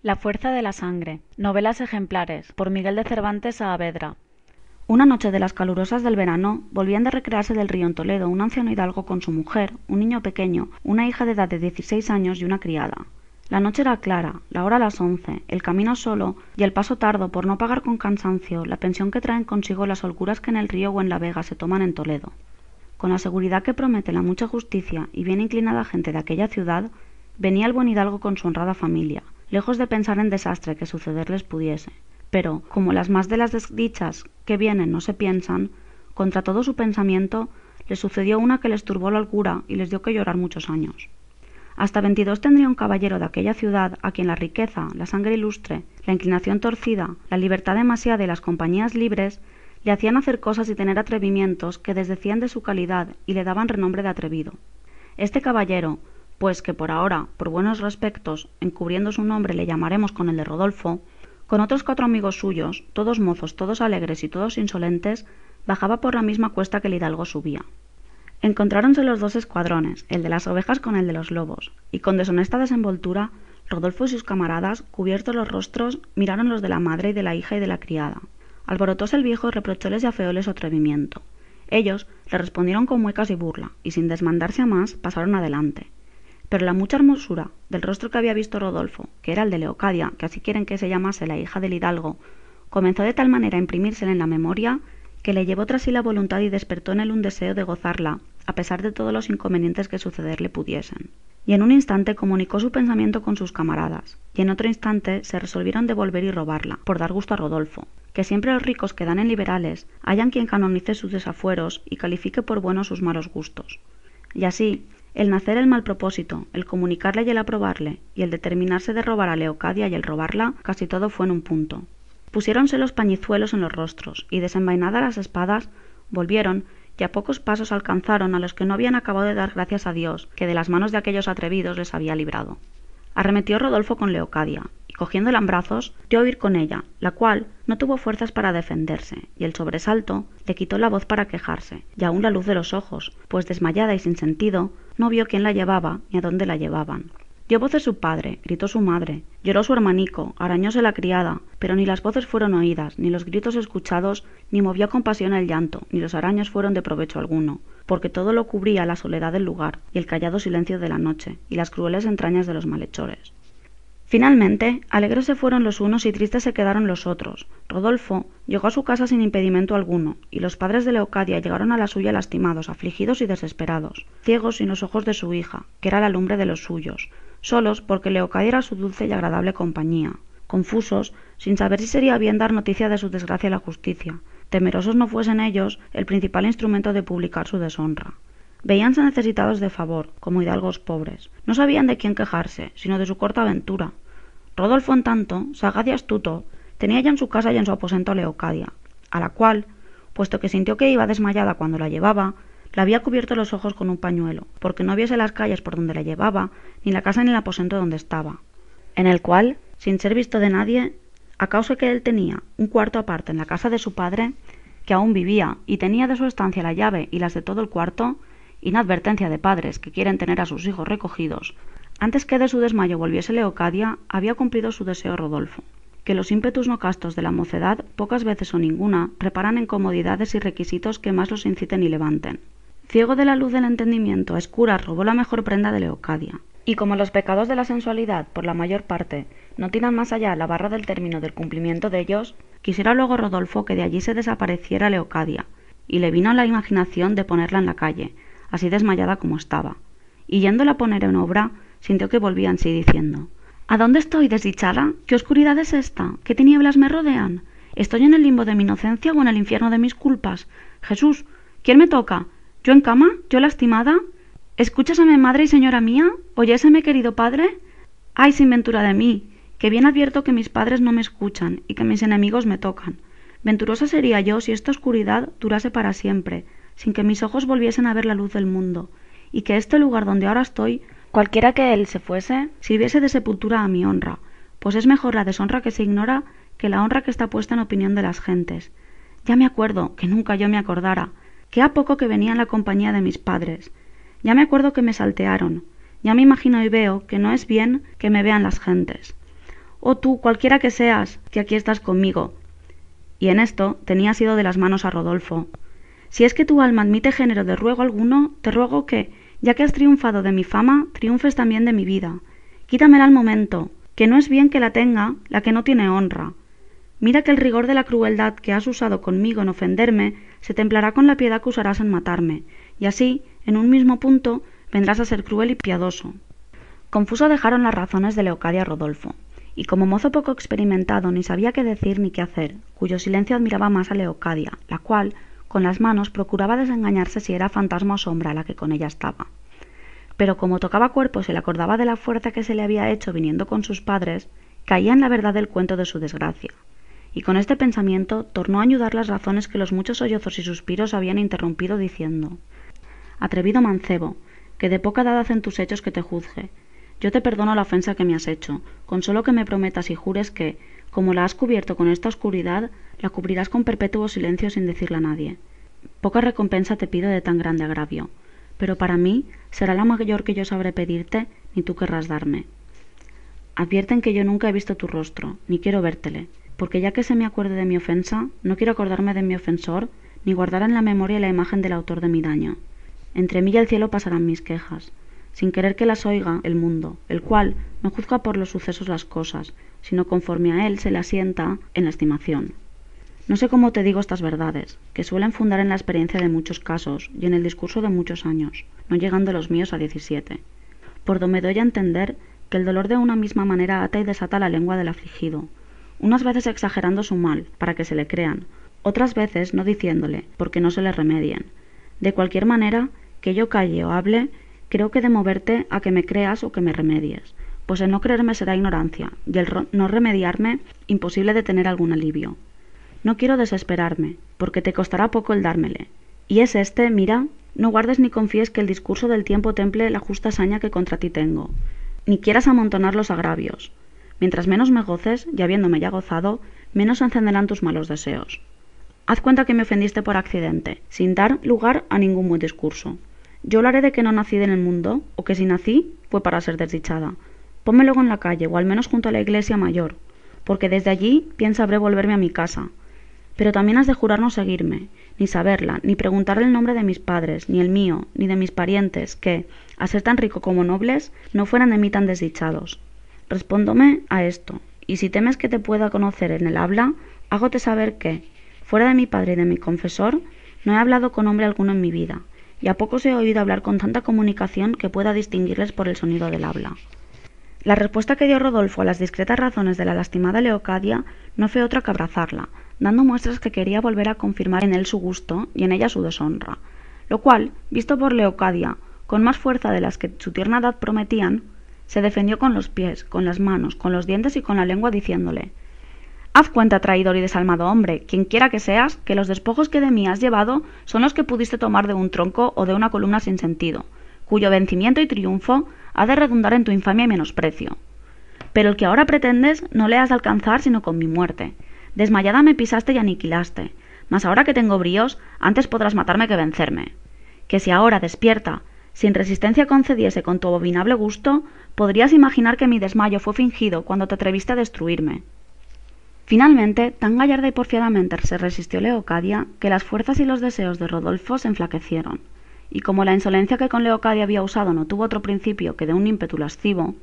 La fuerza de la sangre. Novelas ejemplares. Por Miguel de Cervantes Saavedra. Una noche de las calurosas del verano, volvían de recrearse del río en Toledo un anciano hidalgo con su mujer, un niño pequeño, una hija de edad de 16 años y una criada. La noche era clara, la hora las 11, el camino solo y el paso tardo por no pagar con cansancio la pensión que traen consigo las holguras que en el río o en la vega se toman en Toledo. Con la seguridad que promete la mucha justicia y bien inclinada gente de aquella ciudad, venía el buen hidalgo con su honrada familia, lejos de pensar en desastre que sucederles pudiese. Pero, como las más de las desdichas que vienen no se piensan, contra todo su pensamiento, les sucedió una que les turbó la holgura y les dio que llorar muchos años. Hasta 22 tendría un caballero de aquella ciudad a quien la riqueza, la sangre ilustre, la inclinación torcida, la libertad demasiada y las compañías libres le hacían hacer cosas y tener atrevimientos que desdecían de su calidad y le daban renombre de atrevido. Este caballero, pues que por ahora, por buenos respectos, encubriendo su nombre le llamaremos con el de Rodolfo, con otros 4 amigos suyos, todos mozos, todos alegres y todos insolentes, bajaba por la misma cuesta que el hidalgo subía. Encontráronse los 2 escuadrones, el de las ovejas con el de los lobos, y con deshonesta desenvoltura, Rodolfo y sus camaradas, cubiertos los rostros, miraron los de la madre y de la hija y de la criada. Alborotóse el viejo y reprochóles y afeóles su atrevimiento. Ellos le respondieron con muecas y burla, y sin desmandarse a más, pasaron adelante. Pero la mucha hermosura del rostro que había visto Rodolfo, que era el de Leocadia, que así quieren que se llamase la hija del hidalgo, comenzó de tal manera a imprimírsele en la memoria que le llevó tras sí la voluntad y despertó en él un deseo de gozarla, a pesar de todos los inconvenientes que sucederle pudiesen. Y en un instante comunicó su pensamiento con sus camaradas, y en otro instante se resolvieron de volver y robarla, por dar gusto a Rodolfo, que siempre los ricos que dan en liberales hayan quien canonice sus desafueros y califique por buenos sus malos gustos. Y así, el nacer el mal propósito, el comunicarle y el aprobarle, y el determinarse de robar a Leocadia y el robarla, casi todo fue en un punto. Pusiéronse los pañizuelos en los rostros, y desenvainadas las espadas, volvieron, y a pocos pasos alcanzaron a los que no habían acabado de dar gracias a Dios, que de las manos de aquellos atrevidos les había librado. Arremetió Rodolfo con Leocadia, y cogiéndola en brazos, dio a huir con ella, la cual no tuvo fuerzas para defenderse, y el sobresalto le quitó la voz para quejarse, y aun la luz de los ojos, pues desmayada y sin sentido, no vio quién la llevaba ni a dónde la llevaban. Dio voces su padre, gritó su madre, lloró su hermanico, arañóse la criada, pero ni las voces fueron oídas, ni los gritos escuchados, ni movió con pasión el llanto, ni los araños fueron de provecho alguno, porque todo lo cubría la soledad del lugar, y el callado silencio de la noche, y las crueles entrañas de los malhechores. Finalmente, alegres se fueron los unos y tristes se quedaron los otros. Rodolfo llegó a su casa sin impedimento alguno, y los padres de Leocadia llegaron a la suya lastimados, afligidos y desesperados, ciegos sin los ojos de su hija, que era la lumbre de los suyos, solos porque Leocadia era su dulce y agradable compañía, confusos, sin saber si sería bien dar noticia de su desgracia a la justicia, temerosos no fuesen ellos el principal instrumento de publicar su deshonra. Veíanse necesitados de favor, como hidalgos pobres. No sabían de quién quejarse, sino de su corta aventura. Rodolfo, en tanto, sagaz y astuto, tenía ya en su casa y en su aposento a Leocadia, a la cual, puesto que sintió que iba desmayada cuando la llevaba, le había cubierto los ojos con un pañuelo, porque no viese las calles por donde la llevaba, ni la casa ni el aposento donde estaba, en el cual, sin ser visto de nadie, a causa que él tenía un cuarto aparte en la casa de su padre, que aún vivía, y tenía de su estancia la llave y las de todo el cuarto, inadvertencia de padres que quieren tener a sus hijos recogidos, antes que de su desmayo volviese Leocadia, había cumplido su deseo Rodolfo, que los ímpetus no castos de la mocedad, pocas veces o ninguna, reparan en comodidades y requisitos que más los inciten y levanten. Ciego de la luz del entendimiento, a escuras robó la mejor prenda de Leocadia, y como los pecados de la sensualidad, por la mayor parte, no tiran más allá la barra del término del cumplimiento de ellos, quisiera luego Rodolfo que de allí se desapareciera Leocadia, y le vino a la imaginación de ponerla en la calle, así desmayada como estaba, y yéndola a poner en obra, sintió que volvía en sí diciendo: ¿A dónde estoy, desdichada? ¿Qué oscuridad es esta? ¿Qué tinieblas me rodean? ¿Estoy en el limbo de mi inocencia o en el infierno de mis culpas? Jesús, ¿quién me toca? ¿Yo en cama? ¿Yo lastimada? Escúchaseme, madre y señora mía, oyéseme, querido padre. Ay, sin ventura de mí, que bien advierto que mis padres no me escuchan y que mis enemigos me tocan. Venturosa sería yo si esta oscuridad durase para siempre, sin que mis ojos volviesen a ver la luz del mundo, y que este lugar donde ahora estoy, cualquiera que él se fuese, sirviese de sepultura a mi honra, pues es mejor la deshonra que se ignora que la honra que está puesta en opinión de las gentes. Ya me acuerdo, que nunca yo me acordara, que ha poco que venía en la compañía de mis padres. Ya me acuerdo que me saltearon, ya me imagino y veo que no es bien que me vean las gentes. «Oh tú, cualquiera que seas, que aquí estás conmigo». Y en esto tenía asido de las manos a Rodolfo. «Si es que tu alma admite género de ruego alguno, te ruego que, ya que has triunfado de mi fama, triunfes también de mi vida. Quítamela al momento, que no es bien que la tenga la que no tiene honra. Mira que el rigor de la crueldad que has usado conmigo en ofenderme se templará con la piedad que usarás en matarme, y así, en un mismo punto, vendrás a ser cruel y piadoso». Confuso dejaron las razones de Leocadia a Rodolfo, y como mozo poco experimentado ni sabía qué decir ni qué hacer, cuyo silencio admiraba más a Leocadia, la cual, con las manos, procuraba desengañarse si era fantasma o sombra la que con ella estaba. Pero como tocaba cuerpo y se le acordaba de la fuerza que se le había hecho viniendo con sus padres, caía en la verdad del cuento de su desgracia, y con este pensamiento tornó a añudar las razones que los muchos sollozos y suspiros habían interrumpido, diciendo: «Atrevido mancebo, que de poca edad hacen tus hechos que te juzgue. Yo te perdono la ofensa que me has hecho, con solo que me prometas y jures que, como la has cubierto con esta oscuridad, la cubrirás con perpetuo silencio sin decirle a nadie. Poca recompensa te pido de tan grande agravio, pero para mí será la mayor que yo sabré pedirte, ni tú querrás darme. Advierten que yo nunca he visto tu rostro, ni quiero vértele, porque ya que se me acuerde de mi ofensa, no quiero acordarme de mi ofensor, ni guardar en la memoria la imagen del autor de mi daño. Entre mí y el cielo pasarán mis quejas, sin querer que las oiga el mundo, el cual no juzga por los sucesos las cosas, sino conforme a él se le asienta en la estimación. No sé cómo te digo estas verdades, que suelen fundar en la experiencia de muchos casos y en el discurso de muchos años, no llegando los míos a 17, por do me doy a entender que el dolor de una misma manera ata y desata la lengua del afligido, unas veces exagerando su mal, para que se le crean, otras veces no diciéndole, porque no se le remedien. De cualquier manera, que yo calle o hable, creo que de moverte a que me creas o que me remedies, pues el no creerme será ignorancia, y el no remediarme imposible de tener algún alivio. No quiero desesperarme, porque te costará poco el dármele. Y es este, mira, no guardes ni confíes que el discurso del tiempo temple la justa saña que contra ti tengo, ni quieras amontonar los agravios. Mientras menos me goces, y habiéndome ya gozado, menos encenderán tus malos deseos. Haz cuenta que me ofendiste por accidente, sin dar lugar a ningún buen discurso. Yo lo haré de que no nací en el mundo, o que si nací, fue para ser desdichada. Ponme luego en la calle, o al menos junto a la iglesia mayor, porque desde allí bien sabré volverme a mi casa. Pero también has de jurar no seguirme, ni saberla, ni preguntar el nombre de mis padres, ni el mío, ni de mis parientes, que, a ser tan rico como nobles, no fueran de mí tan desdichados. Respóndome a esto, y si temes que te pueda conocer en el habla, hágote saber que, fuera de mi padre y de mi confesor, no he hablado con hombre alguno en mi vida, y a pocos he oído hablar con tanta comunicación que pueda distinguirles por el sonido del habla». La respuesta que dio Rodolfo a las discretas razones de la lastimada Leocadia no fue otra que abrazarla, dando muestras que quería volver a confirmar en él su gusto y en ella su deshonra, lo cual, visto por Leocadia, con más fuerza de las que su tierna edad prometían, se defendió con los pies, con las manos, con los dientes y con la lengua, diciéndole: «Haz cuenta, traidor y desalmado hombre, quien quiera que seas, que los despojos que de mí has llevado son los que pudiste tomar de un tronco o de una columna sin sentido, cuyo vencimiento y triunfo ha de redundar en tu infamia y menosprecio. Pero el que ahora pretendes no le has de alcanzar sino con mi muerte. Desmayada me pisaste y aniquilaste, mas ahora que tengo bríos, antes podrás matarme que vencerme. Que si ahora, despierta, sin resistencia concediese con tu abominable gusto, podrías imaginar que mi desmayo fue fingido cuando te atreviste a destruirme». Finalmente, tan gallarda y porfiadamente se resistió Leocadia, que las fuerzas y los deseos de Rodolfo se enflaquecieron, y como la insolencia que con Leocadia había usado no tuvo otro principio que de un ímpetu lascivo,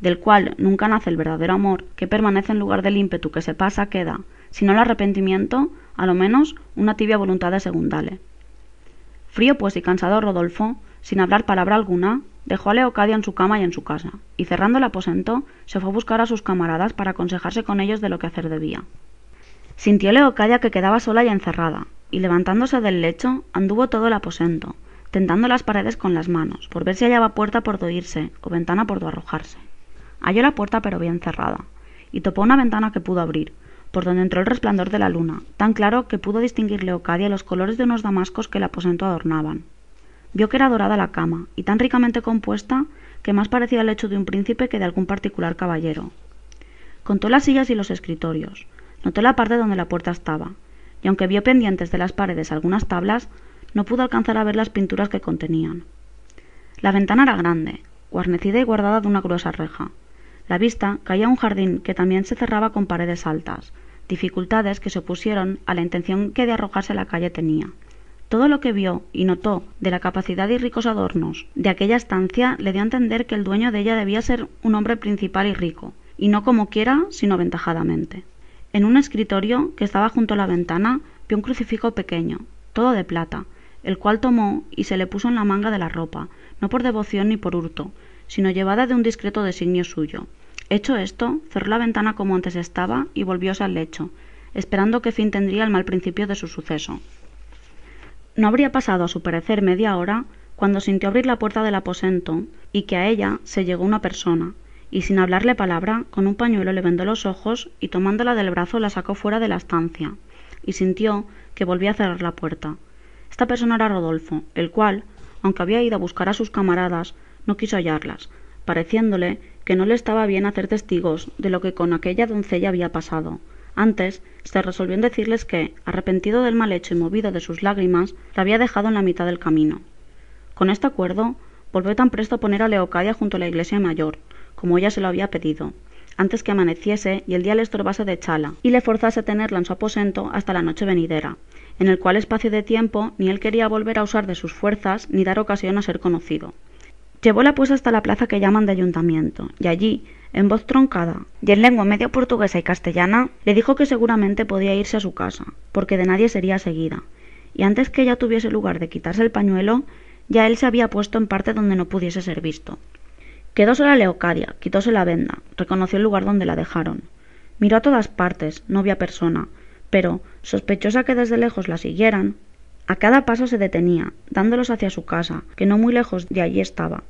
del cual nunca nace el verdadero amor, que permanece en lugar del ímpetu que se pasa, queda, si no el arrepentimiento, a lo menos una tibia voluntad de segundale. Frío pues y cansado Rodolfo, sin hablar palabra alguna, dejó a Leocadia en su cama y en su casa, y cerrando el aposento, se fue a buscar a sus camaradas para aconsejarse con ellos de lo que hacer debía. Sintió Leocadia que quedaba sola y encerrada, y levantándose del lecho, anduvo todo el aposento, tentando las paredes con las manos, por ver si hallaba puerta por do irse, o ventana por do arrojarse. Halló la puerta pero bien cerrada, y topó una ventana que pudo abrir, por donde entró el resplandor de la luna, tan claro que pudo distinguir Leocadia los colores de unos damascos que el aposento adornaban. Vio que era dorada la cama, y tan ricamente compuesta, que más parecía el lecho de un príncipe que de algún particular caballero. Contó las sillas y los escritorios, notó la parte donde la puerta estaba, y aunque vio pendientes de las paredes algunas tablas, no pudo alcanzar a ver las pinturas que contenían. La ventana era grande, guarnecida y guardada de una gruesa reja. La vista caía a un jardín que también se cerraba con paredes altas, dificultades que se opusieron a la intención que de arrojarse a la calle tenía. Todo lo que vio y notó de la capacidad y ricos adornos de aquella estancia le dio a entender que el dueño de ella debía ser un hombre principal y rico, y no como quiera, sino aventajadamente. En un escritorio que estaba junto a la ventana vio un crucifijo pequeño, todo de plata, el cual tomó y se le puso en la manga de la ropa, no por devoción ni por hurto, sino llevada de un discreto designio suyo. Hecho esto, cerró la ventana como antes estaba y volvióse al lecho, esperando qué fin tendría el mal principio de su suceso. No habría pasado, a su parecer, media hora, cuando sintió abrir la puerta del aposento y que a ella se llegó una persona, y sin hablarle palabra, con un pañuelo le vendó los ojos y tomándola del brazo la sacó fuera de la estancia, y sintió que volvía a cerrar la puerta. Esta persona era Rodolfo, el cual, aunque había ido a buscar a sus camaradas, no quiso hallarlas, pareciéndole que no le estaba bien hacer testigos de lo que con aquella doncella había pasado. Antes, se resolvió en decirles que, arrepentido del mal hecho y movido de sus lágrimas, la había dejado en la mitad del camino. Con este acuerdo, volvió tan presto a poner a Leocadia junto a la iglesia mayor, como ella se lo había pedido, antes que amaneciese y el día le estorbase de echala, y le forzase a tenerla en su aposento hasta la noche venidera, en el cual espacio de tiempo ni él quería volver a usar de sus fuerzas ni dar ocasión a ser conocido. Llevóla pues hasta la plaza que llaman de ayuntamiento, y allí, en voz troncada y en lengua medio portuguesa y castellana, le dijo que seguramente podía irse a su casa, porque de nadie sería seguida, y antes que ella tuviese lugar de quitarse el pañuelo, ya él se había puesto en parte donde no pudiese ser visto. Quedóse la Leocadia, quitóse la venda, reconoció el lugar donde la dejaron. Miró a todas partes, no vio a persona, pero, sospechosa que desde lejos la siguieran, a cada paso se detenía, dándolos hacia su casa, que no muy lejos de allí estaba,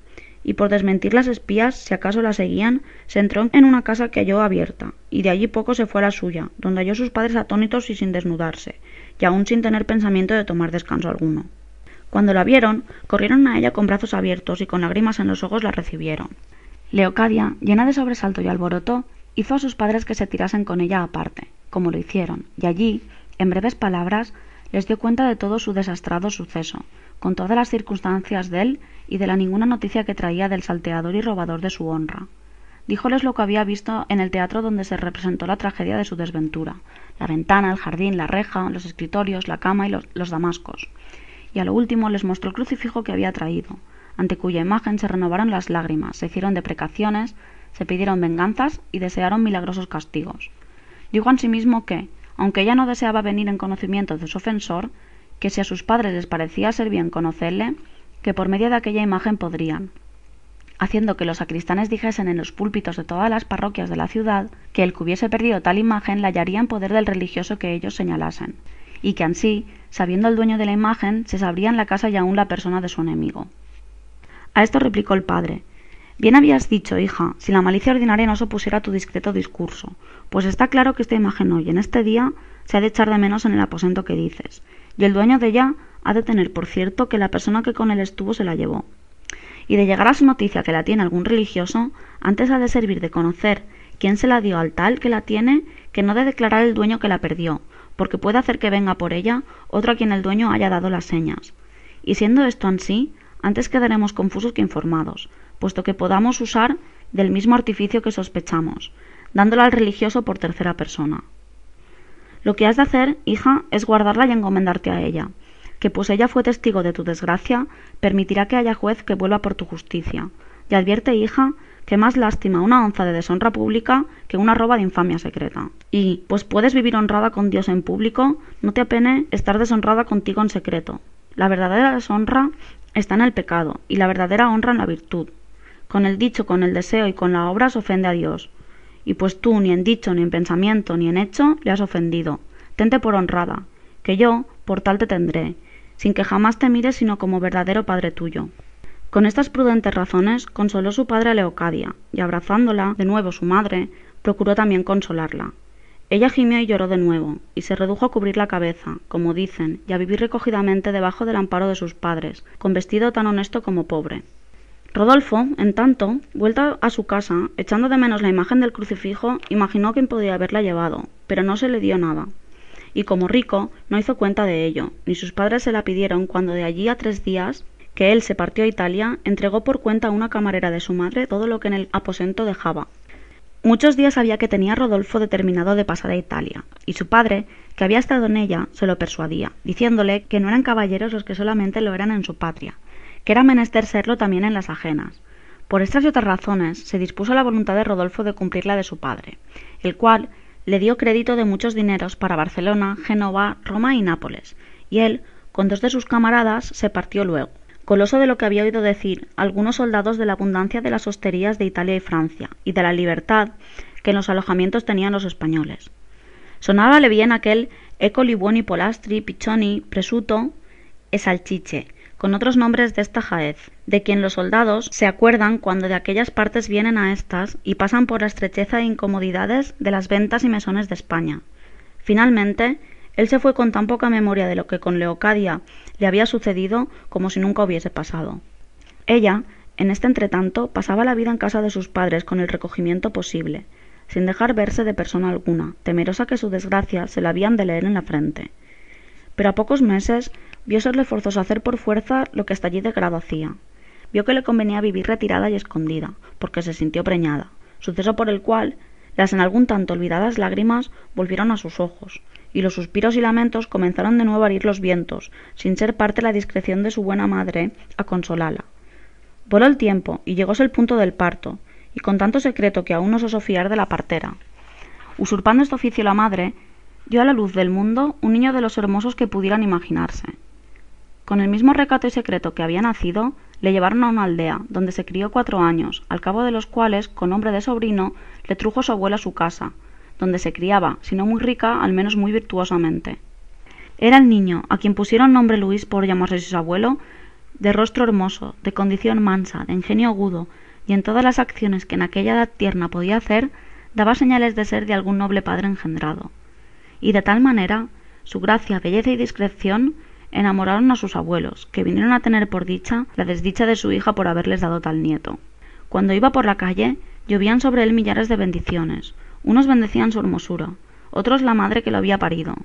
y por desmentir las espías, si acaso la seguían, se entró en una casa que halló abierta, y de allí poco se fue a la suya, donde halló sus padres atónitos y sin desnudarse, y aún sin tener pensamiento de tomar descanso alguno. Cuando la vieron, corrieron a ella con brazos abiertos y con lágrimas en los ojos la recibieron. Leocadia, llena de sobresalto y alboroto, hizo a sus padres que se tirasen con ella aparte, como lo hicieron, y allí, en breves palabras, les dio cuenta de todo su desastrado suceso, con todas las circunstancias de él y de la ninguna noticia que traía del salteador y robador de su honra. Díjoles lo que había visto en el teatro donde se representó la tragedia de su desventura, la ventana, el jardín, la reja, los escritorios, la cama y los damascos, y a lo último les mostró el crucifijo que había traído, ante cuya imagen se renovaron las lágrimas, se hicieron deprecaciones, se pidieron venganzas y desearon milagrosos castigos. Dijo asimismo que, aunque ella no deseaba venir en conocimiento de su ofensor, que si a sus padres les parecía ser bien conocerle, que por medio de aquella imagen podrían, haciendo que los sacristanes dijesen en los púlpitos de todas las parroquias de la ciudad que el que hubiese perdido tal imagen la hallaría en poder del religioso que ellos señalasen, y que ansí, sabiendo el dueño de la imagen, se sabría en la casa y aún la persona de su enemigo. A esto replicó el padre: bien habías dicho, hija, si la malicia ordinaria no se opusiera a tu discreto discurso, pues está claro que esta imagen hoy, en este día, se ha de echar de menos en el aposento que dices, y el dueño de ella ha de tener por cierto que la persona que con él estuvo se la llevó. Y de llegar a su noticia que la tiene algún religioso, antes ha de servir de conocer quién se la dio al tal que la tiene, que no de declarar el dueño que la perdió, porque puede hacer que venga por ella otro a quien el dueño haya dado las señas. Y siendo esto ansí, antes quedaremos confusos que informados, puesto que podamos usar del mismo artificio que sospechamos, dándolo al religioso por tercera persona. Lo que has de hacer, hija, es guardarla y encomendarte a ella, que pues ella fue testigo de tu desgracia, permitirá que haya juez que vuelva por tu justicia, y advierte, hija, que más lástima una onza de deshonra pública que una roba de infamia secreta. Y, pues puedes vivir honrada con Dios en público, no te apene estar deshonrada contigo en secreto. La verdadera deshonra está en el pecado, y la verdadera honra en la virtud. Con el dicho, con el deseo y con la obra se ofende a Dios. Y pues tú, ni en dicho, ni en pensamiento, ni en hecho, le has ofendido. Tente por honrada, que yo por tal te tendré, sin que jamás te mires sino como verdadero padre tuyo. Con estas prudentes razones consoló su padre a Leocadia, y abrazándola de nuevo su madre, procuró también consolarla. Ella gimió y lloró de nuevo, y se redujo a cubrir la cabeza, como dicen, y a vivir recogidamente debajo del amparo de sus padres, con vestido tan honesto como pobre. Rodolfo, en tanto, vuelto a su casa, echando de menos la imagen del crucifijo, imaginó quién podía haberla llevado, pero no se le dio nada. Y como rico, no hizo cuenta de ello, ni sus padres se la pidieron cuando de allí a 3 días que él se partió a Italia, entregó por cuenta a una camarera de su madre todo lo que en el aposento dejaba. Muchos días sabía que tenía Rodolfo determinado de pasar a Italia, y su padre, que había estado en ella, se lo persuadía, diciéndole que no eran caballeros los que solamente lo eran en su patria, que era menester serlo también en las ajenas. Por estas y otras razones se dispuso la voluntad de Rodolfo de cumplir la de su padre, el cual le dio crédito de muchos dineros para Barcelona, Génova, Roma y Nápoles, y él, con 2 de sus camaradas, se partió luego, goloso de lo que había oído decir algunos soldados de la abundancia de las hosterías de Italia y Francia, y de la libertad que en los alojamientos tenían los españoles. Sonábale bien aquel Ecco buoni polastri, piccioni, presuto e salchiche, con otros nombres de esta jaez, de quien los soldados se acuerdan cuando de aquellas partes vienen a estas y pasan por la estrecheza e incomodidades de las ventas y mesones de España. Finalmente, él se fue con tan poca memoria de lo que con Leocadia le había sucedido como si nunca hubiese pasado. Ella, en este entretanto, pasaba la vida en casa de sus padres con el recogimiento posible, sin dejar verse de persona alguna, temerosa que su desgracia se la habían de leer en la frente. Pero a pocos meses vio serle forzoso hacer por fuerza lo que hasta allí de grado hacía. Vio que le convenía vivir retirada y escondida, porque se sintió preñada, suceso por el cual las en algún tanto olvidadas lágrimas volvieron a sus ojos, y los suspiros y lamentos comenzaron de nuevo a herir los vientos, sin ser parte la discreción de su buena madre a consolarla. Voló el tiempo, y llegóse el punto del parto, y con tanto secreto que aún no osó fiar de la partera. Usurpando este oficio la madre, dio a la luz del mundo un niño de los hermosos que pudieran imaginarse. Con el mismo recato y secreto que había nacido, le llevaron a una aldea, donde se crió 4 años, al cabo de los cuales, con nombre de sobrino, le trujo su abuela a su casa, donde se criaba, si no muy rica, al menos muy virtuosamente. Era el niño, a quien pusieron nombre Luis por llamarse su abuelo, de rostro hermoso, de condición mansa, de ingenio agudo, y en todas las acciones que en aquella edad tierna podía hacer, daba señales de ser de algún noble padre engendrado. Y de tal manera, su gracia, belleza y discreción enamoraron a sus abuelos, que vinieron a tener por dicha la desdicha de su hija por haberles dado tal nieto. Cuando iba por la calle, llovían sobre él millares de bendiciones. Unos bendecían su hermosura, otros la madre que lo había parido,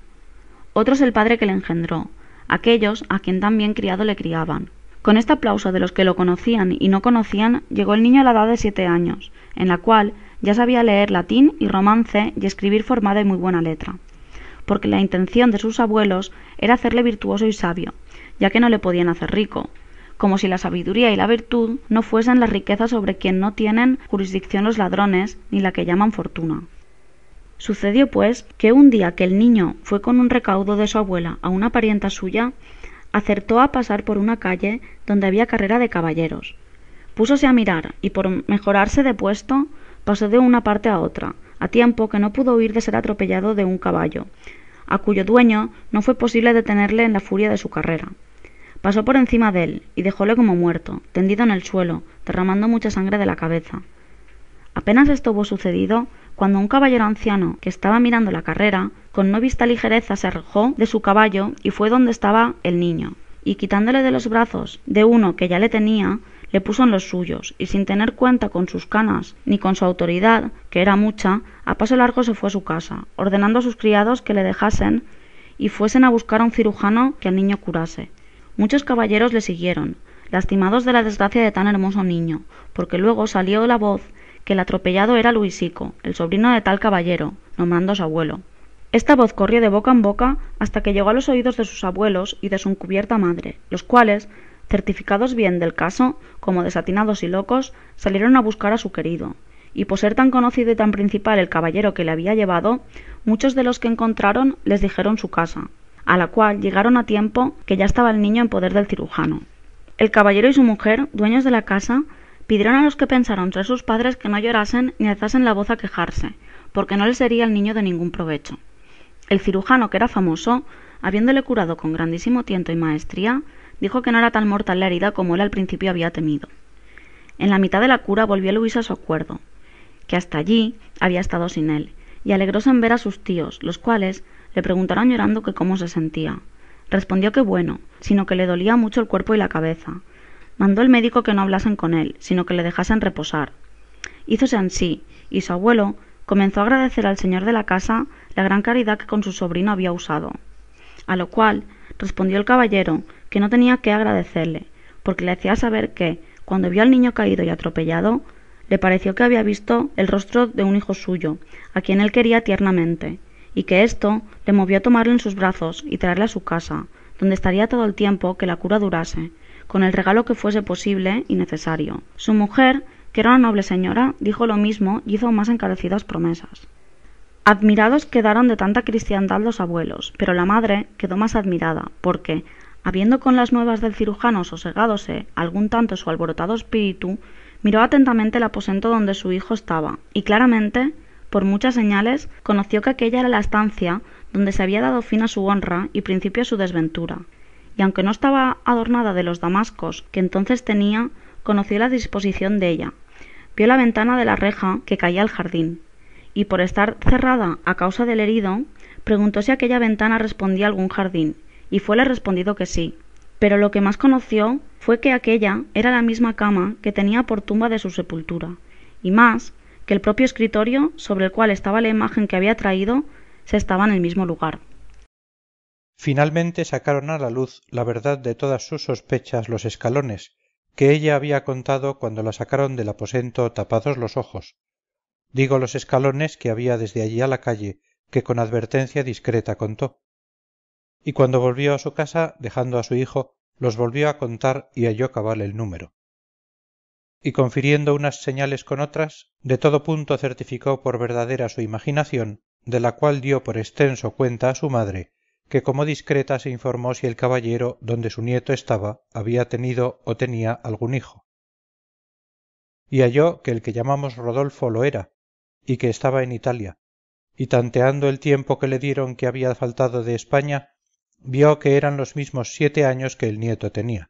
otros el padre que le engendró, aquellos a quien tan bien criado le criaban. Con este aplauso de los que lo conocían y no conocían, llegó el niño a la edad de 7 años, en la cual ya sabía leer latín y romance y escribir formada y muy buena letra, porque la intención de sus abuelos era hacerle virtuoso y sabio, ya que no le podían hacer rico, como si la sabiduría y la virtud no fuesen las riquezas sobre quien no tienen jurisdicción los ladrones, ni la que llaman fortuna. Sucedió, pues, que un día que el niño fue con un recaudo de su abuela a una parienta suya, acertó a pasar por una calle donde había carrera de caballeros. Púsose a mirar, y por mejorarse de puesto, pasó de una parte a otra, a tiempo que no pudo huir de ser atropellado de un caballo, a cuyo dueño no fue posible detenerle en la furia de su carrera. Pasó por encima de él, y dejóle como muerto, tendido en el suelo, derramando mucha sangre de la cabeza. Apenas esto hubo sucedido, cuando un caballero anciano, que estaba mirando la carrera, con no vista ligereza se arrojó de su caballo y fue donde estaba el niño, y quitándole de los brazos de uno que ya le tenía, le puso en los suyos, y sin tener cuenta con sus canas ni con su autoridad, que era mucha, a paso largo se fue a su casa, ordenando a sus criados que le dejasen y fuesen a buscar a un cirujano que al niño curase. Muchos caballeros le siguieron, lastimados de la desgracia de tan hermoso niño, porque luego salió la voz que el atropellado era Luisico, el sobrino de tal caballero, nombrando a su abuelo. Esta voz corrió de boca en boca hasta que llegó a los oídos de sus abuelos y de su encubierta madre, los cuales, certificados bien del caso, como desatinados y locos, salieron a buscar a su querido, y por ser tan conocido y tan principal el caballero que le había llevado, muchos de los que encontraron les dijeron su casa, a la cual llegaron a tiempo que ya estaba el niño en poder del cirujano. El caballero y su mujer, dueños de la casa, pidieron a los que pensaron ser sus padres que no llorasen ni alzasen la voz a quejarse, porque no les sería el niño de ningún provecho. El cirujano, que era famoso, habiéndole curado con grandísimo tiento y maestría, dijo que no era tan mortal la herida como él al principio había temido. En la mitad de la cura volvió Luis a su acuerdo, que hasta allí había estado sin él, y alegróse en ver a sus tíos, los cuales le preguntaron llorando que cómo se sentía. Respondió que bueno, sino que le dolía mucho el cuerpo y la cabeza. Mandó el médico que no hablasen con él, sino que le dejasen reposar. Hízose ansí, y su abuelo comenzó a agradecer al señor de la casa la gran caridad que con su sobrino había usado. A lo cual respondió el caballero que no tenía que agradecerle, porque le hacía saber que, cuando vio al niño caído y atropellado, le pareció que había visto el rostro de un hijo suyo, a quien él quería tiernamente, y que esto le movió a tomarle en sus brazos y traerle a su casa, donde estaría todo el tiempo que la cura durase, con el regalo que fuese posible y necesario. Su mujer, que era una noble señora, dijo lo mismo y hizo más encarecidas promesas. Admirados quedaron de tanta cristiandad los abuelos, pero la madre quedó más admirada, porque, habiendo con las nuevas del cirujano sosegádose algún tanto su alborotado espíritu, miró atentamente el aposento donde su hijo estaba, y claramente, por muchas señales, conoció que aquella era la estancia donde se había dado fin a su honra y principio a su desventura, y aunque no estaba adornada de los damascos que entonces tenía, conoció la disposición de ella, vio la ventana de la reja que caía al jardín, y por estar cerrada a causa del herido, preguntó si aquella ventana respondía a algún jardín, y fuele respondido que sí, pero lo que más conoció fue que aquella era la misma cama que tenía por tumba de su sepultura, y más, que el propio escritorio sobre el cual estaba la imagen que había traído se estaba en el mismo lugar. Finalmente sacaron a la luz la verdad de todas sus sospechas los escalones, que ella había contado cuando la sacaron del aposento tapados los ojos. Digo los escalones que había desde allí a la calle, que con advertencia discreta contó. Y cuando volvió a su casa, dejando a su hijo, los volvió a contar y halló cabal el número. Y confiriendo unas señales con otras, de todo punto certificó por verdadera su imaginación, de la cual dio por extenso cuenta a su madre, que como discreta se informó si el caballero donde su nieto estaba había tenido o tenía algún hijo. Y halló que el que llamamos Rodolfo lo era, y que estaba en Italia, y tanteando el tiempo que le dieron que había faltado de España, vio que eran los mismos 7 años que el nieto tenía.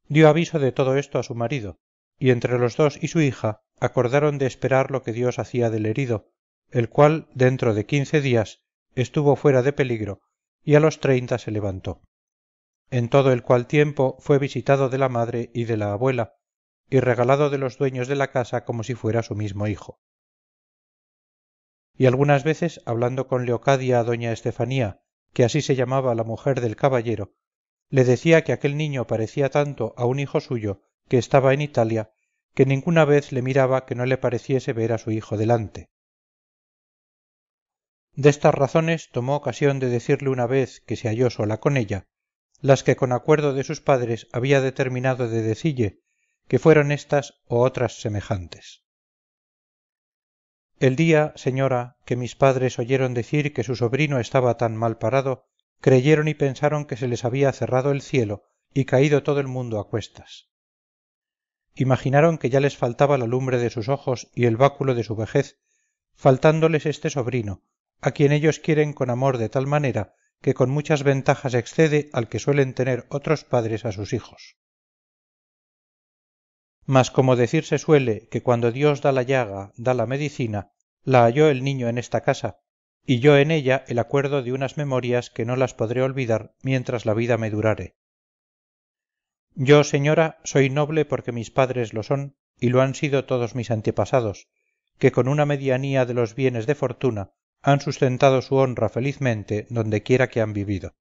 Dio aviso de todo esto a su marido, y entre los dos y su hija acordaron de esperar lo que Dios hacía del herido, el cual dentro de 15 días estuvo fuera de peligro y a los 30 se levantó, en todo el cual tiempo fue visitado de la madre y de la abuela, y regalado de los dueños de la casa como si fuera su mismo hijo. Y algunas veces, hablando con Leocadia doña Estefanía, que así se llamaba la mujer del caballero, le decía que aquel niño parecía tanto a un hijo suyo que estaba en Italia, que ninguna vez le miraba que no le pareciese ver a su hijo delante. Destas razones tomó ocasión de decirle una vez que se halló sola con ella, las que con acuerdo de sus padres había determinado de decille, que fueron estas o otras semejantes. El día, señora, que mis padres oyeron decir que su sobrino estaba tan mal parado, creyeron y pensaron que se les había cerrado el cielo y caído todo el mundo a cuestas. Imaginaron que ya les faltaba la lumbre de sus ojos y el báculo de su vejez, faltándoles este sobrino, a quien ellos quieren con amor de tal manera que con muchas ventajas excede al que suelen tener otros padres a sus hijos. Mas como decirse suele que cuando Dios da la llaga, da la medicina, la halló el niño en esta casa, y yo en ella el acuerdo de unas memorias que no las podré olvidar mientras la vida me durare. Yo, señora, soy noble porque mis padres lo son, y lo han sido todos mis antepasados, que con una medianía de los bienes de fortuna han sustentado su honra felizmente donde quiera que han vivido.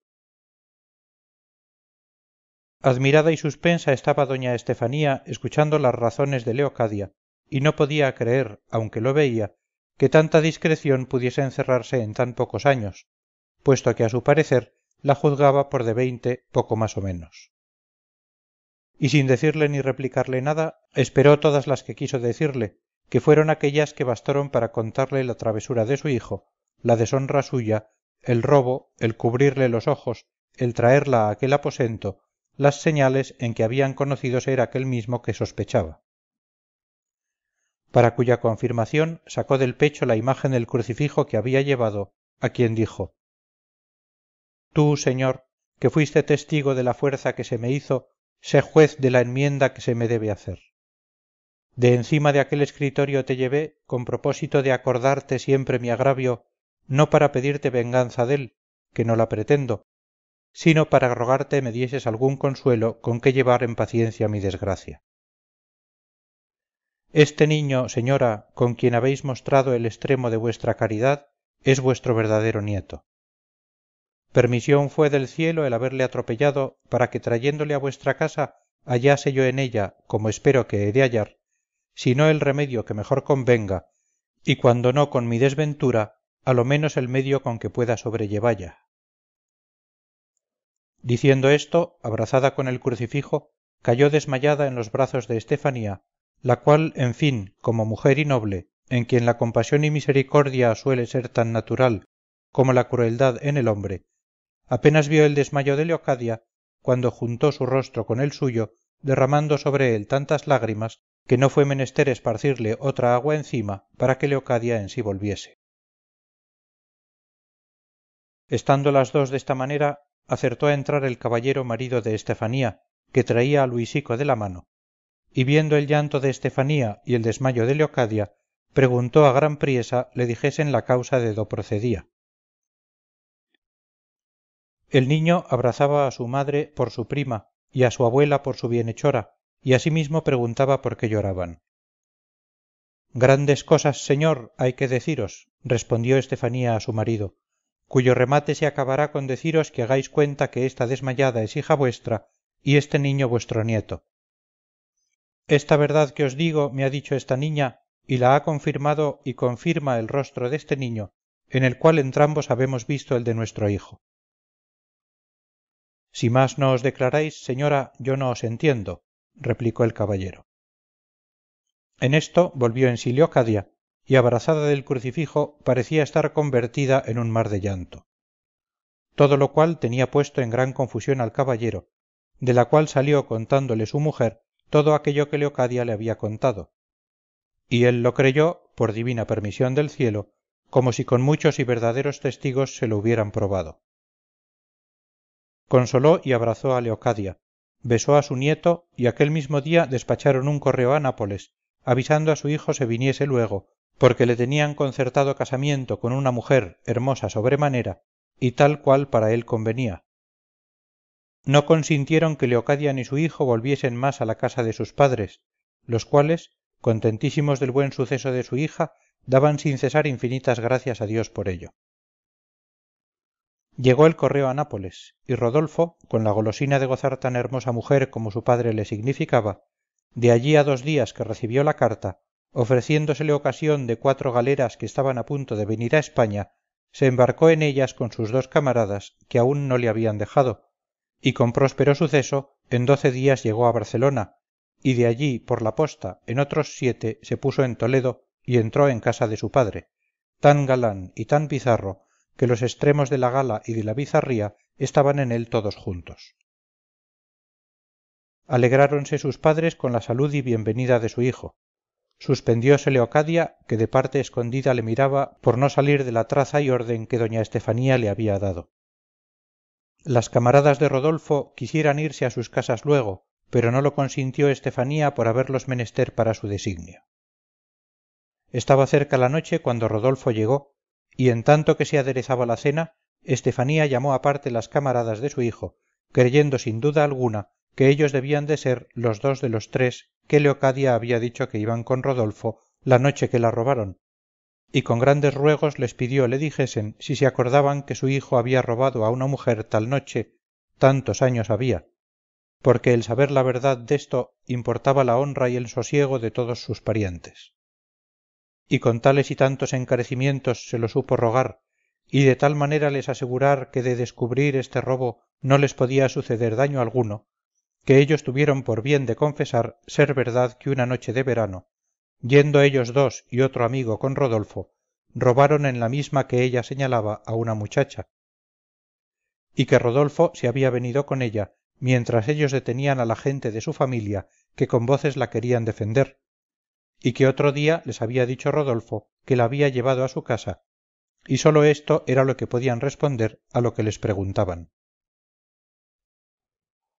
Admirada y suspensa estaba doña Estefanía escuchando las razones de Leocadia, y no podía creer, aunque lo veía, que tanta discreción pudiese encerrarse en tan pocos años, puesto que a su parecer la juzgaba por de 20 poco más o menos. Y sin decirle ni replicarle nada, esperó todas las que quiso decirle, que fueron aquellas que bastaron para contarle la travesura de su hijo, la deshonra suya, el robo, el cubrirle los ojos, el traerla a aquel aposento, las señales en que habían conocido ser aquel mismo que sospechaba. Para cuya confirmación sacó del pecho la imagen del crucifijo que había llevado, a quien dijo: Tú, señor, que fuiste testigo de la fuerza que se me hizo, sé juez de la enmienda que se me debe hacer. De encima de aquel escritorio te llevé con propósito de acordarte siempre mi agravio, no para pedirte venganza dél, que no la pretendo, sino para rogarte me dieses algún consuelo con que llevar en paciencia mi desgracia. Este niño, señora, con quien habéis mostrado el extremo de vuestra caridad, es vuestro verdadero nieto. Permisión fue del cielo el haberle atropellado para que trayéndole a vuestra casa hallase yo en ella, como espero que he de hallar, si no el remedio que mejor convenga, y cuando no con mi desventura, a lo menos el medio con que pueda sobrellevalla. Diciendo esto, abrazada con el crucifijo, cayó desmayada en los brazos de Estefanía, la cual, en fin, como mujer y noble, en quien la compasión y misericordia suele ser tan natural como la crueldad en el hombre, apenas vio el desmayo de Leocadia, cuando juntó su rostro con el suyo, derramando sobre él tantas lágrimas que no fue menester esparcirle otra agua encima para que Leocadia en sí volviese. Estando las dos de esta manera, acertó a entrar el caballero marido de Estefanía, que traía a Luisico de la mano, y viendo el llanto de Estefanía y el desmayo de Leocadia, preguntó a gran priesa le dijesen la causa de do procedía. El niño abrazaba a su madre por su prima y a su abuela por su bienhechora, y asimismo preguntaba por qué lloraban. Grandes cosas, señor, hay que deciros, respondió Estefanía a su marido, cuyo remate se acabará con deciros que hagáis cuenta que esta desmayada es hija vuestra y este niño vuestro nieto. Esta verdad que os digo me ha dicho esta niña, y la ha confirmado y confirma el rostro de este niño, en el cual entrambos habemos visto el de nuestro hijo. Si más no os declaráis, señora, yo no os entiendo, replicó el caballero. En esto volvió en sí Leocadia, y abrazada del crucifijo parecía estar convertida en un mar de llanto. Todo lo cual tenía puesto en gran confusión al caballero, de la cual salió contándole su mujer todo aquello que Leocadia le había contado, y él lo creyó, por divina permisión del cielo, como si con muchos y verdaderos testigos se lo hubieran probado. Consoló y abrazó a Leocadia, besó a su nieto, y aquel mismo día despacharon un correo a Nápoles, avisando a su hijo se viniese luego, porque le tenían concertado casamiento con una mujer hermosa sobremanera, y tal cual para él convenía. No consintieron que Leocadia ni su hijo volviesen más a la casa de sus padres, los cuales, contentísimos del buen suceso de su hija, daban sin cesar infinitas gracias a Dios por ello. Llegó el correo a Nápoles, y Rodolfo, con la golosina de gozar tan hermosa mujer como su padre le significaba, de allí a 2 días que recibió la carta, ofreciéndosele ocasión de 4 galeras que estaban a punto de venir a España, se embarcó en ellas con sus 2 camaradas que aún no le habían dejado, y con próspero suceso en 12 días llegó a Barcelona, y de allí por la posta en otros 7 se puso en Toledo y entró en casa de su padre, tan galán y tan bizarro que los extremos de la gala y de la bizarría estaban en él todos juntos. Alegráronse sus padres con la salud y bienvenida de su hijo. Suspendióse Leocadia, que de parte escondida le miraba por no salir de la traza y orden que doña Estefanía le había dado. Las camaradas de Rodolfo quisieran irse a sus casas luego, pero no lo consintió Estefanía por haberlos menester para su designio. Estaba cerca la noche cuando Rodolfo llegó, y en tanto que se aderezaba la cena, Estefanía llamó aparte las camaradas de su hijo, creyendo sin duda alguna que ellos debían de ser los 2 de los 3 que Leocadia había dicho que iban con Rodolfo la noche que la robaron, y con grandes ruegos les pidió le dijesen si se acordaban que su hijo había robado a una mujer tal noche, tantos años había, porque el saber la verdad desto importaba la honra y el sosiego de todos sus parientes. Y con tales y tantos encarecimientos se lo supo rogar, y de tal manera les asegurar que de descubrir este robo no les podía suceder daño alguno, que ellos tuvieron por bien de confesar ser verdad que una noche de verano, yendo ellos 2 y otro amigo con Rodolfo, robaron en la misma que ella señalaba a una muchacha, y que Rodolfo se había venido con ella, mientras ellos detenían a la gente de su familia que con voces la querían defender, y que otro día les había dicho Rodolfo que la había llevado a su casa, y sólo esto era lo que podían responder a lo que les preguntaban.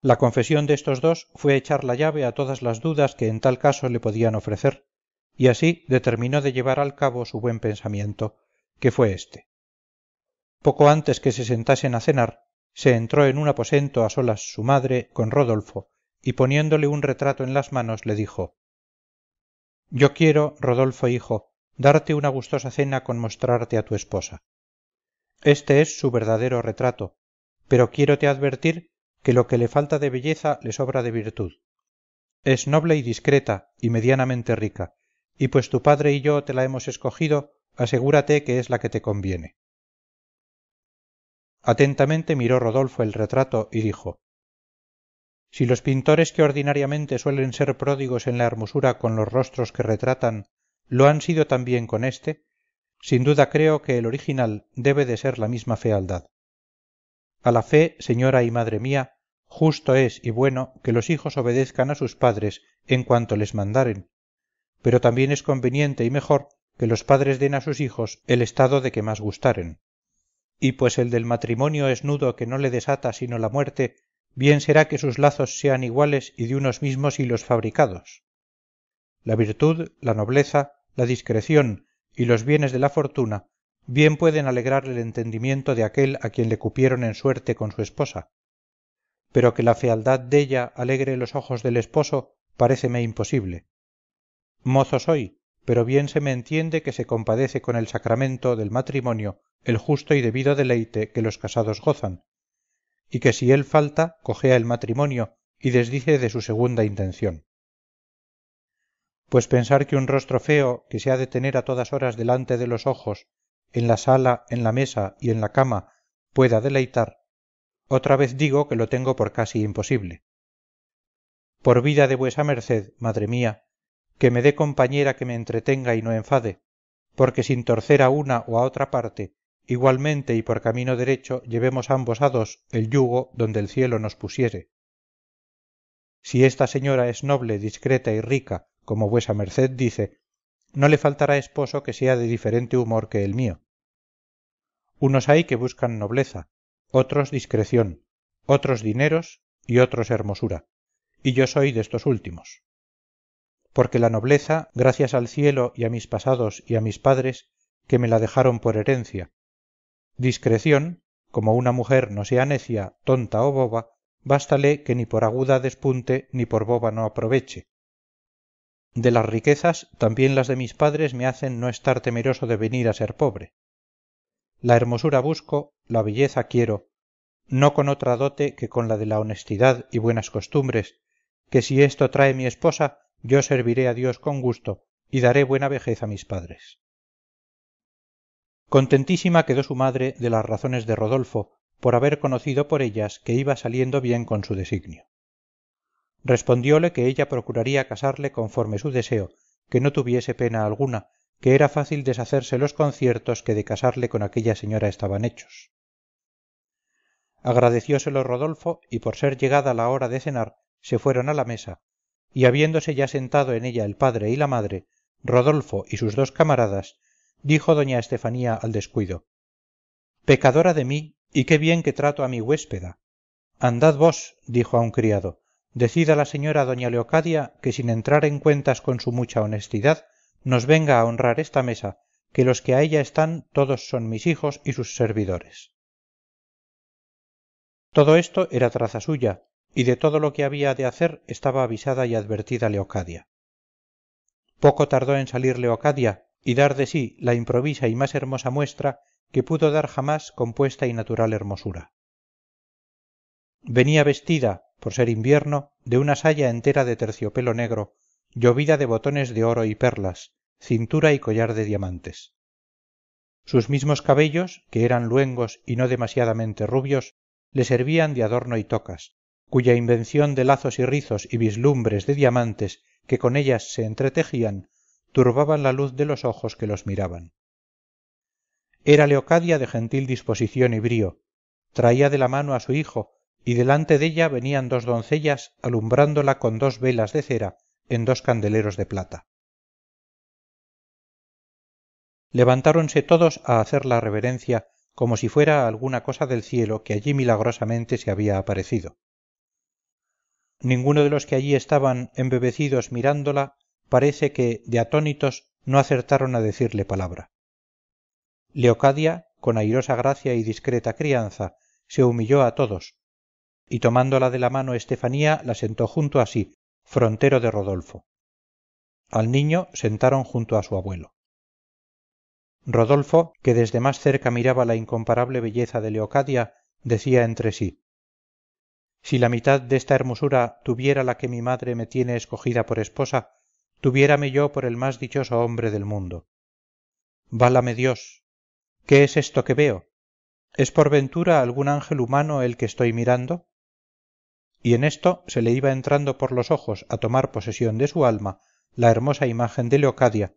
La confesión de estos 2 fue echar la llave a todas las dudas que en tal caso le podían ofrecer, y así determinó de llevar al cabo su buen pensamiento, que fue éste. Poco antes que se sentasen a cenar, se entró en un aposento a solas su madre con Rodolfo, y poniéndole un retrato en las manos le dijo: «Yo quiero, Rodolfo hijo, darte una gustosa cena con mostrarte a tu esposa. Este es su verdadero retrato, pero quiérote advertir que lo que le falta de belleza le sobra de virtud. es noble y discreta y medianamente rica, y pues tu padre y yo te la hemos escogido, asegúrate que es la que te conviene. Atentamente miró Rodolfo el retrato y dijo: si los pintores que ordinariamente suelen ser pródigos en la hermosura con los rostros que retratan, lo han sido también con éste, sin duda creo que el original debe de ser la misma fealdad. A la fe, señora y madre mía, justo es y bueno que los hijos obedezcan a sus padres en cuanto les mandaren, pero también es conveniente y mejor que los padres den a sus hijos el estado de que más gustaren. Y pues el del matrimonio es nudo que no le desata sino la muerte, bien será que sus lazos sean iguales y de unos mismos hilos fabricados. La virtud, la nobleza, la discreción y los bienes de la fortuna bien pueden alegrar el entendimiento de aquel a quien le cupieron en suerte con su esposa, pero que la fealdad della alegre los ojos del esposo paréceme imposible. Mozo soy, pero bien se me entiende que se compadece con el sacramento del matrimonio el justo y debido deleite que los casados gozan, y que si él falta cojea el matrimonio y desdice de su segunda intención. Pues pensar que un rostro feo que se ha de tener a todas horas delante de los ojos, en la sala, en la mesa y en la cama, pueda deleitar, otra vez digo que lo tengo por casi imposible. Por vida de vuesa merced, madre mía, que me dé compañera que me entretenga y no enfade, porque sin torcer a una o a otra parte, igualmente y por camino derecho llevemos ambos a dos el yugo donde el cielo nos pusiere. Si esta señora es noble, discreta y rica, como vuesa merced dice, no le faltará esposo que sea de diferente humor que el mío. Unos hay que buscan nobleza, otros discreción, otros dineros y otros hermosura, y yo soy destos últimos. Porque la nobleza, gracias al cielo y a mis pasados y a mis padres, que me la dejaron por herencia. Discreción, como una mujer no sea necia, tonta o boba, bástale que ni por aguda despunte ni por boba no aproveche. De las riquezas, también las de mis padres me hacen no estar temeroso de venir a ser pobre. La hermosura busco, la belleza quiero, no con otra dote que con la de la honestidad y buenas costumbres, que si esto trae mi esposa, yo serviré a Dios con gusto y daré buena vejez a mis padres. Contentísima quedó su madre de las razones de Rodolfo, por haber conocido por ellas que iba saliendo bien con su designio. Respondióle que ella procuraría casarle conforme su deseo, que no tuviese pena alguna, que era fácil deshacerse los conciertos que de casarle con aquella señora estaban hechos. Agradecióselo Rodolfo y por ser llegada la hora de cenar se fueron a la mesa, y habiéndose ya sentado en ella el padre y la madre, Rodolfo y sus dos camaradas, dijo doña Estefanía al descuido: pecadora de mí, y qué bien que trato a mi huéspeda. Andad vos, dijo a un criado, decid a la señora doña Leocadia que sin entrar en cuentas con su mucha honestidad, nos venga a honrar esta mesa, que los que a ella están todos son mis hijos y sus servidores. Todo esto era traza suya, y de todo lo que había de hacer estaba avisada y advertida Leocadia. Poco tardó en salir Leocadia y dar de sí la improvisa y más hermosa muestra que pudo dar jamás compuesta y natural hermosura. Venía vestida, por ser invierno, de una saya entera de terciopelo negro, llovida de botones de oro y perlas, cintura y collar de diamantes. Sus mismos cabellos, que eran luengos y no demasiadamente rubios, le servían de adorno y tocas, cuya invención de lazos y rizos y vislumbres de diamantes que con ellas se entretejían, turbaban la luz de los ojos que los miraban. Era Leocadia de gentil disposición y brío, traía de la mano a su hijo, y delante della venían dos doncellas alumbrándola con dos velas de cera en dos candeleros de plata. Levantáronse todos a hacer la reverencia como si fuera alguna cosa del cielo que allí milagrosamente se había aparecido. Ninguno de los que allí estaban embebecidos mirándola parece que, de atónitos, no acertaron a decirle palabra. Leocadia, con airosa gracia y discreta crianza, se humilló a todos, y tomándola de la mano Estefanía la sentó junto a sí, frontero de Rodolfo. Al niño sentaron junto a su abuelo. Rodolfo, que desde más cerca miraba la incomparable belleza de Leocadia, decía entre sí: si la mitad desta hermosura tuviera la que mi madre me tiene escogida por esposa, tuviérame yo por el más dichoso hombre del mundo. Válame Dios, ¿qué es esto que veo? ¿Es por ventura algún ángel humano el que estoy mirando? Y en esto se le iba entrando por los ojos a tomar posesión de su alma la hermosa imagen de Leocadia,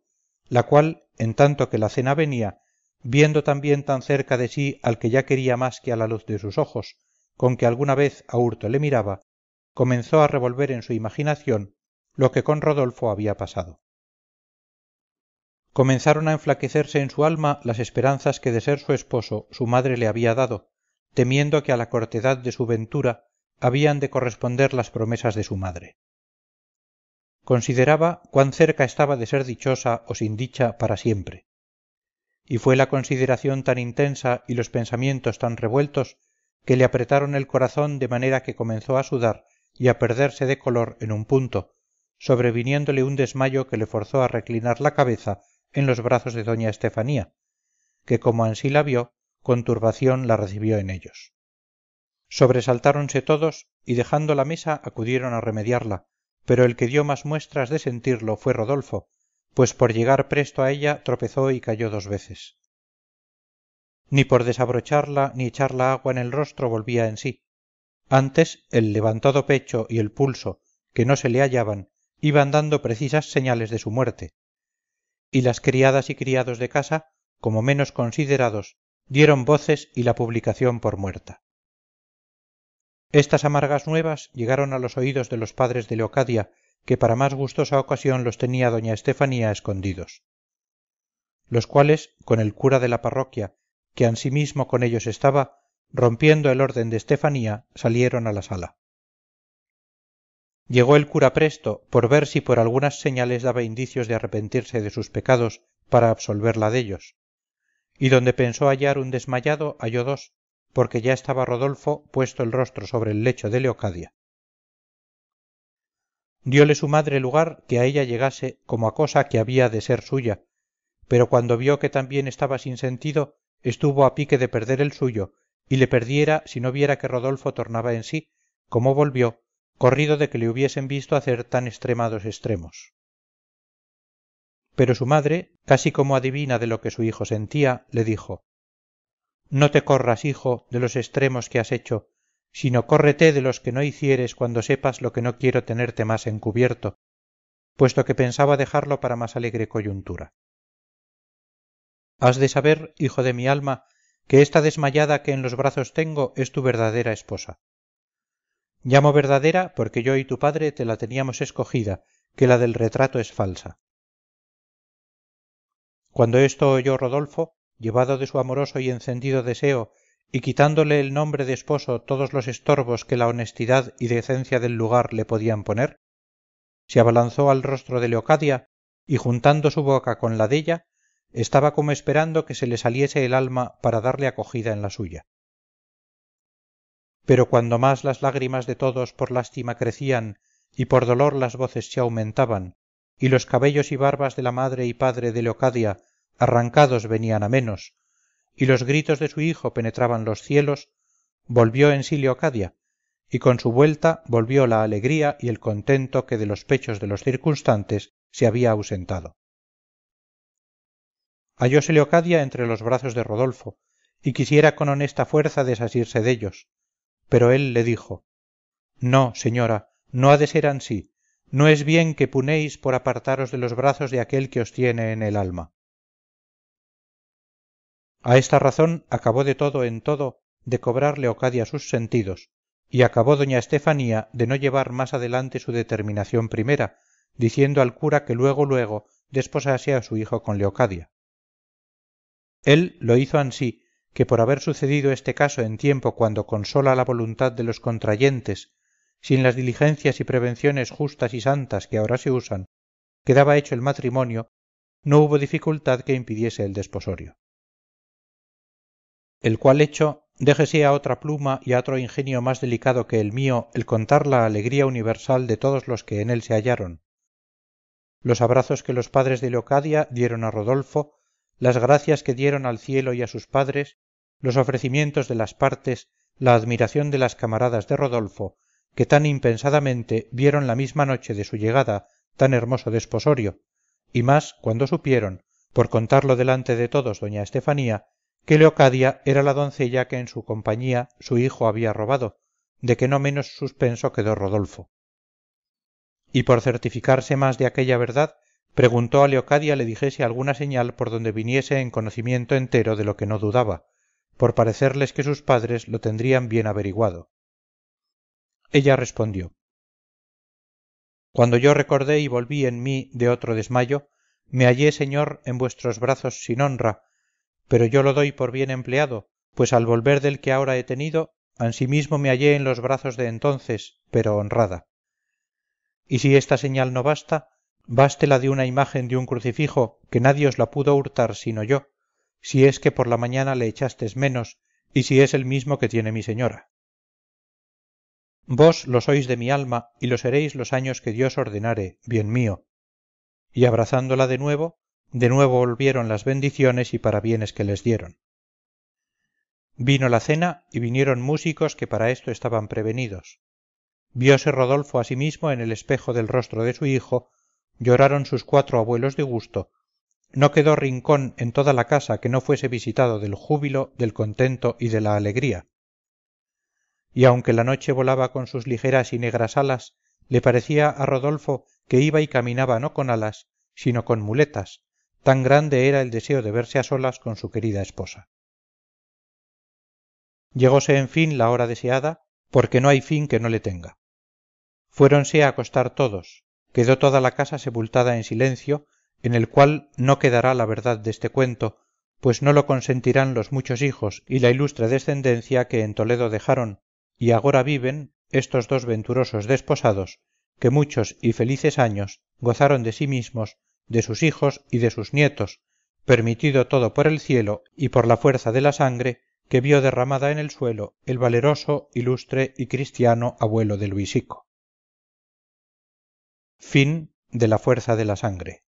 la cual, en tanto que la cena venía, viendo también tan cerca de sí al que ya quería más que a la luz de sus ojos, con que alguna vez a hurto le miraba, comenzó a revolver en su imaginación lo que con Rodolfo había pasado. Comenzaron a enflaquecerse en su alma las esperanzas que de ser su esposo su madre le había dado, temiendo que a la cortedad de su ventura habían de corresponder las promesas de su madre. Consideraba cuán cerca estaba de ser dichosa o sin dicha para siempre. Y fue la consideración tan intensa y los pensamientos tan revueltos que le apretaron el corazón de manera que comenzó a sudar y a perderse de color en un punto, sobreviniéndole un desmayo que le forzó a reclinar la cabeza en los brazos de doña Estefanía, que como ansí la vio, con turbación la recibió en ellos. Sobresaltáronse todos y dejando la mesa acudieron a remediarla, pero el que dio más muestras de sentirlo fue Rodolfo, pues por llegar presto a ella tropezó y cayó 2 veces. Ni por desabrocharla ni echarla agua en el rostro volvía en sí. Antes el levantado pecho y el pulso, que no se le hallaban, iban dando precisas señales de su muerte. Y las criadas y criados de casa, como menos considerados, dieron voces y la publicación por muerta. Estas amargas nuevas llegaron a los oídos de los padres de Leocadia, que para más gustosa ocasión los tenía doña Estefanía escondidos. Los cuales, con el cura de la parroquia, que ansimismo con ellos estaba, rompiendo el orden de Estefanía, salieron a la sala. Llegó el cura presto, por ver si por algunas señales daba indicios de arrepentirse de sus pecados, para absolverla dellos. Y donde pensó hallar un desmayado, halló 2, porque ya estaba Rodolfo puesto el rostro sobre el lecho de Leocadia. Diole su madre lugar que a ella llegase como a cosa que había de ser suya, pero cuando vio que también estaba sin sentido, estuvo a pique de perder el suyo, y le perdiera si no viera que Rodolfo tornaba en sí, como volvió, corrido de que le hubiesen visto hacer tan extremados extremos. Pero su madre, casi como adivina de lo que su hijo sentía, le dijo: «No te corras, hijo, de los extremos que has hecho, sino córrete de los que no hicieres cuando sepas lo que no quiero tenerte más encubierto, puesto que pensaba dejarlo para más alegre coyuntura. Has de saber, hijo de mi alma, que esta desmayada que en los brazos tengo es tu verdadera esposa. Llamo verdadera porque yo y tu padre te la teníamos escogida, que la del retrato es falsa». Cuando esto oyó Rodolfo, llevado de su amoroso y encendido deseo, y quitándole el nombre de esposo todos los estorbos que la honestidad y decencia del lugar le podían poner, se abalanzó al rostro de Leocadia, y juntando su boca con la della, estaba como esperando que se le saliese el alma para darle acogida en la suya. Pero cuando más las lágrimas de todos por lástima crecían, y por dolor las voces se aumentaban, y los cabellos y barbas de la madre y padre de Leocadia arrancados venían a menos, y los gritos de su hijo penetraban los cielos, volvió en sí Leocadia, y con su vuelta volvió la alegría y el contento que de los pechos de los circunstantes se había ausentado. Hallóse Leocadia entre los brazos de Rodolfo, y quisiera con honesta fuerza desasirse dellos, pero él le dijo: «No, señora, no ha de ser ansí, no es bien que punéis por apartaros de los brazos de aquel que os tiene en el alma». A esta razón acabó de todo en todo de cobrar Leocadia sus sentidos, y acabó doña Estefanía de no llevar más adelante su determinación primera, diciendo al cura que luego desposase a su hijo con Leocadia. Él lo hizo ansí, que por haber sucedido este caso en tiempo cuando con sola la voluntad de los contrayentes, sin las diligencias y prevenciones justas y santas que ahora se usan, quedaba hecho el matrimonio, no hubo dificultad que impidiese el desposorio. El cual hecho, déjese a otra pluma y a otro ingenio más delicado que el mío el contar la alegría universal de todos los que en él se hallaron, los abrazos que los padres de Leocadia dieron a Rodolfo, las gracias que dieron al cielo y a sus padres, los ofrecimientos de las partes, la admiración de las camaradas de Rodolfo, que tan impensadamente vieron la misma noche de su llegada tan hermoso desposorio, y más cuando supieron, por contarlo delante de todos doña Estefanía, que Leocadia era la doncella que en su compañía su hijo había robado, de que no menos suspenso quedó Rodolfo. Y por certificarse más de aquella verdad, preguntó a Leocadia le dijese alguna señal por donde viniese en conocimiento entero de lo que no dudaba, por parecerles que sus padres lo tendrían bien averiguado. Ella respondió: cuando yo recordé y volví en mí de otro desmayo, me hallé, señor, en vuestros brazos sin honra, pero yo lo doy por bien empleado, pues al volver del que ahora he tenido, ansimismo me hallé en los brazos de entonces, pero honrada. Y si esta señal no basta, baste la de una imagen de un crucifijo, que nadie os la pudo hurtar sino yo, si es que por la mañana le echastes menos, y si es el mismo que tiene mi señora. Vos lo sois de mi alma, y lo seréis los años que Dios ordenare, bien mío. Y abrazándola de nuevo volvieron las bendiciones y parabienes que les dieron. Vino la cena y vinieron músicos que para esto estaban prevenidos. Viose Rodolfo asimismo en el espejo del rostro de su hijo, lloraron sus 4 abuelos de gusto, no quedó rincón en toda la casa que no fuese visitado del júbilo, del contento y de la alegría. Y aunque la noche volaba con sus ligeras y negras alas, le parecía a Rodolfo que iba y caminaba no con alas, sino con muletas, tan grande era el deseo de verse a solas con su querida esposa. Llegóse en fin la hora deseada, porque no hay fin que no le tenga. Fuéronse a acostar todos, quedó toda la casa sepultada en silencio, en el cual no quedará la verdad deste cuento, pues no lo consentirán los muchos hijos y la ilustre descendencia que en Toledo dejaron, y agora viven, estos 2 venturosos desposados, que muchos y felices años gozaron de sí mismos, de sus hijos y de sus nietos, permitido todo por el cielo y por la fuerza de la sangre que vio derramada en el suelo el valeroso, ilustre y cristiano abuelo de Luisico. Fin de la fuerza de la sangre.